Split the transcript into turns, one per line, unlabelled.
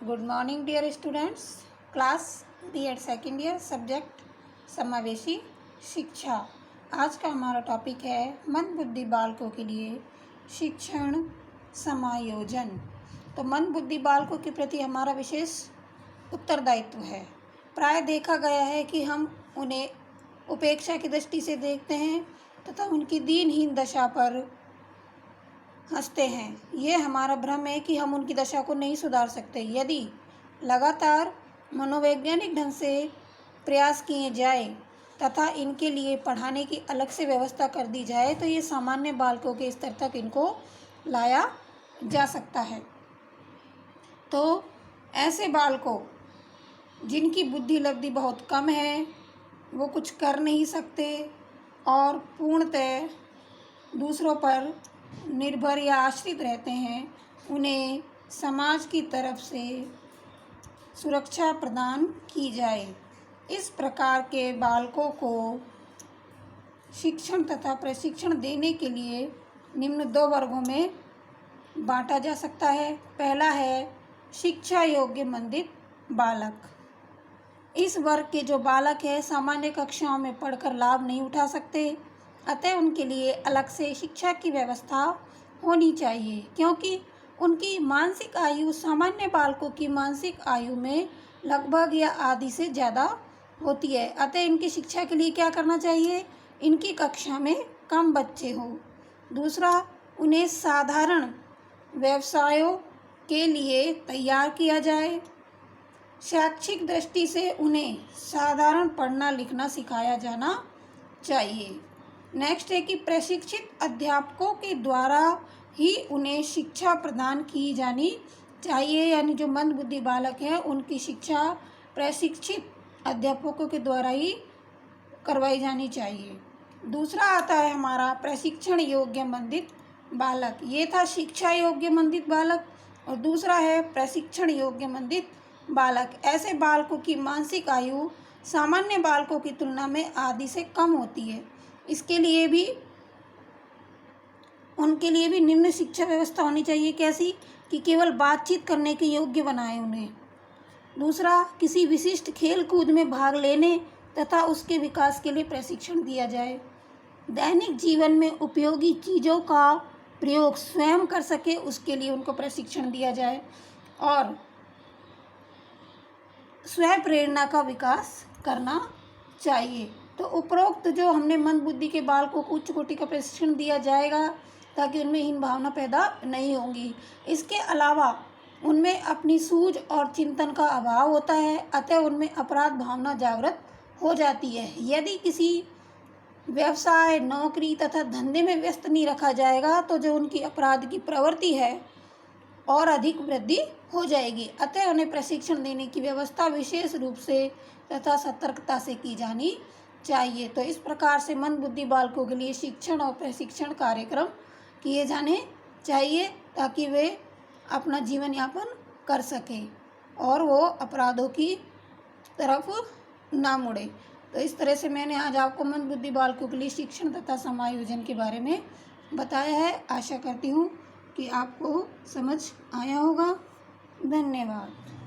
Good morning dear students. Class B.Ed second year, subject समावेशी शिक्षा। आज का हमारा टॉपिक है मंदबुद्धि बालकों के लिए शिक्षण समायोजन। तो मंदबुद्धि बालकों के प्रति हमारा विशेष उत्तरदायित्व है। प्राय देखा गया है कि हम उन्हें उपेक्षा की दृष्टि से देखते हैं तथा उनकी दीनहीन दशा पर हंसते हैं। ये हमारा भ्रम है कि हम उनकी दशा को नहीं सुधार सकते। यदि लगातार मनोवैज्ञानिक ढंग से प्रयास किए जाए तथा इनके लिए पढ़ाने की अलग से व्यवस्था कर दी जाए तो ये सामान्य बालकों के स्तर तक इनको लाया जा सकता है। तो ऐसे बालकों जिनकी बुद्धि लब्धि बहुत कम है, वो कुछ कर नहीं सकते और पूर्णतः दूसरों पर निर्भर या आश्रित रहते हैं, उन्हें समाज की तरफ से सुरक्षा प्रदान की जाए। इस प्रकार के बालकों को शिक्षण तथा प्रशिक्षण देने के लिए निम्न 2 वर्गों में बांटा जा सकता है। पहला है शिक्षा योग्य मंदित बालक। इस वर्ग के जो बालक है सामान्य कक्षाओं में पढ़कर लाभ नहीं उठा सकते, अतः उनके लिए अलग से शिक्षा की व्यवस्था होनी चाहिए, क्योंकि उनकी मानसिक आयु सामान्य बालकों की मानसिक आयु में लगभग या आधी से ज़्यादा होती है। अतः इनकी शिक्षा के लिए क्या करना चाहिए? इनकी कक्षा में कम बच्चे हों। दूसरा, उन्हें साधारण व्यवसायों के लिए तैयार किया जाए। शैक्षिक दृष्टि से उन्हें साधारण पढ़ना लिखना सिखाया जाना चाहिए। नेक्स्ट है कि प्रशिक्षित अध्यापकों के द्वारा ही उन्हें शिक्षा प्रदान की जानी चाहिए, यानी जो मंदबुद्धि बालक हैं उनकी शिक्षा प्रशिक्षित अध्यापकों के द्वारा ही करवाई जानी चाहिए। दूसरा आता है हमारा प्रशिक्षण योग्य मंदित बालक। ये था शिक्षा योग्य मंदित बालक और दूसरा है प्रशिक्षण योग्य मंदित बालक। ऐसे बालकों की मानसिक आयु सामान्य बालकों की तुलना में आधी से कम होती है। इसके लिए भी उनके लिए भी निम्न शिक्षा व्यवस्था होनी चाहिए। कैसी? कि केवल बातचीत करने के योग्य बनाए उन्हें। दूसरा, किसी विशिष्ट खेल कूद में भाग लेने तथा उसके विकास के लिए प्रशिक्षण दिया जाए। दैनिक जीवन में उपयोगी चीज़ों का प्रयोग स्वयं कर सके उसके लिए उनको प्रशिक्षण दिया जाए और स्वयं प्रेरणा का विकास करना चाहिए। तो उपरोक्त जो हमने मंदबुद्धि के बालकों को उच्च कोटि का प्रशिक्षण दिया जाएगा ताकि उनमें हीन भावना पैदा नहीं होंगी। इसके अलावा उनमें अपनी सूझ और चिंतन का अभाव होता है, अतः उनमें अपराध भावना जागृत हो जाती है। यदि किसी व्यवसाय, नौकरी तथा धंधे में व्यस्त नहीं रखा जाएगा तो जो उनकी अपराध की प्रवृत्ति है और अधिक वृद्धि हो जाएगी। अतः उन्हें प्रशिक्षण देने की व्यवस्था विशेष रूप से तथा सतर्कता से की जानी चाहिए। तो इस प्रकार से मंदबुद्धि बालकों के लिए शिक्षण और प्रशिक्षण कार्यक्रम किए जाने चाहिए ताकि वे अपना जीवन यापन कर सकें और वो अपराधों की तरफ ना मुड़े। तो इस तरह से मैंने आज आपको मंदबुद्धि बालकों के लिए शिक्षण तथा समायोजन के बारे में बताया है। आशा करती हूँ कि आपको समझ आया होगा। धन्यवाद।